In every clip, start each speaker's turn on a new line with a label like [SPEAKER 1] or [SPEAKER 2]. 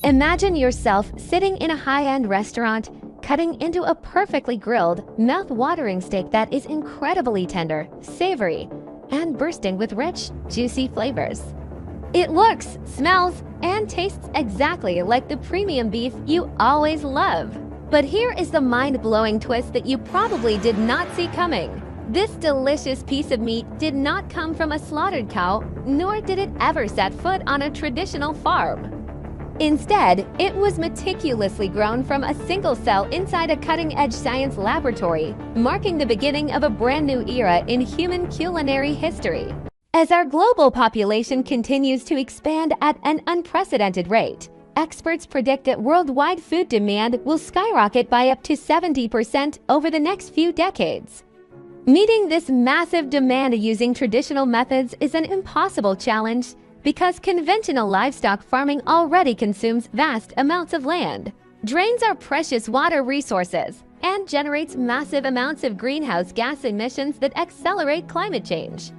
[SPEAKER 1] Imagine yourself sitting in a high-end restaurant, cutting into a perfectly grilled, mouth-watering steak that is incredibly tender, savory, and bursting with rich, juicy flavors. It looks, smells, and tastes exactly like the premium beef you always love. But here is the mind-blowing twist that you probably did not see coming. This delicious piece of meat did not come from a slaughtered cow, nor did it ever set foot on a traditional farm. Instead, it was meticulously grown from a single cell inside a cutting-edge science laboratory, marking the beginning of a brand new era in human culinary history. As our global population continues to expand at an unprecedented rate, experts predict that worldwide food demand will skyrocket by up to 70% over the next few decades. Meeting this massive demand using traditional methods is an impossible challenge because conventional livestock farming already consumes vast amounts of land, drains our precious water resources, and generates massive amounts of greenhouse gas emissions that accelerate climate change.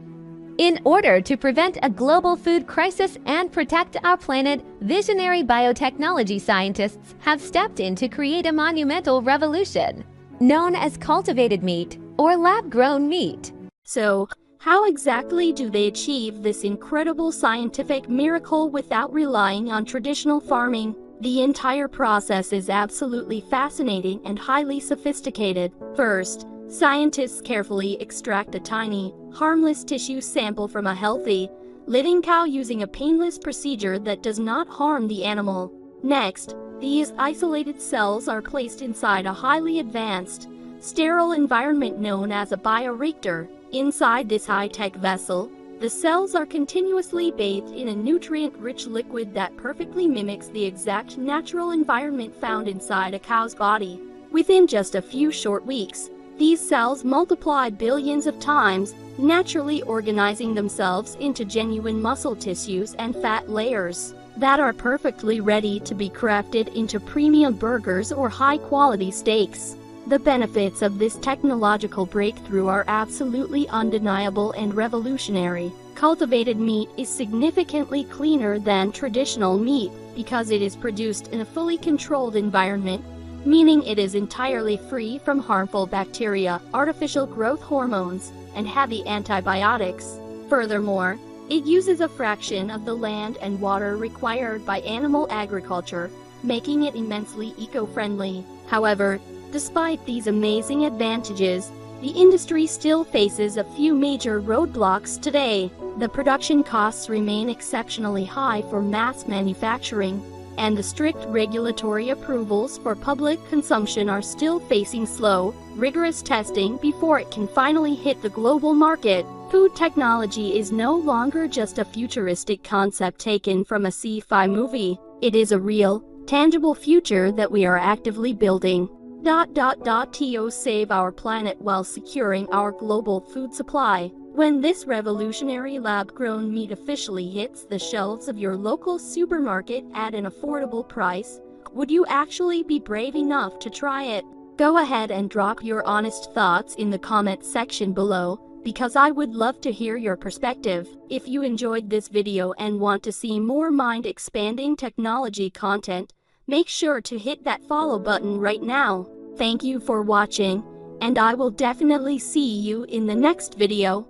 [SPEAKER 1] In order to prevent a global food crisis and protect our planet, visionary biotechnology scientists have stepped in to create a monumental revolution, known as cultivated meat or lab-grown meat.
[SPEAKER 2] So, how exactly do they achieve this incredible scientific miracle without relying on traditional farming? The entire process is absolutely fascinating and highly sophisticated. First, scientists carefully extract a tiny, harmless tissue sample from a healthy, living cow using a painless procedure that does not harm the animal. Next, these isolated cells are placed inside a highly advanced, sterile environment known as a bioreactor. Inside this high-tech vessel, the cells are continuously bathed in a nutrient-rich liquid that perfectly mimics the exact natural environment found inside a cow's body. Within just a few short weeks, these cells multiply billions of times, naturally organizing themselves into genuine muscle tissues and fat layers that are perfectly ready to be crafted into premium burgers or high-quality steaks. The benefits of this technological breakthrough are absolutely undeniable and revolutionary. Cultivated meat is significantly cleaner than traditional meat because it is produced in a fully controlled environment, meaning it is entirely free from harmful bacteria, artificial growth hormones, and heavy antibiotics. Furthermore, it uses a fraction of the land and water required by animal agriculture, making it immensely eco-friendly. However, despite these amazing advantages, the industry still faces a few major roadblocks today. The production costs remain exceptionally high for mass manufacturing, and the strict regulatory approvals for public consumption are still facing slow, rigorous testing before it can finally hit the global market. Food technology is no longer just a futuristic concept taken from a sci-fi movie. It is a real, tangible future that we are actively building. To save our planet while securing our global food supply. When this revolutionary lab-grown meat officially hits the shelves of your local supermarket at an affordable price, would you actually be brave enough to try it? Go ahead and drop your honest thoughts in the comment section below, because I would love to hear your perspective. If you enjoyed this video and want to see more mind-expanding technology content, make sure to hit that follow button right now. Thank you for watching, and I will definitely see you in the next video.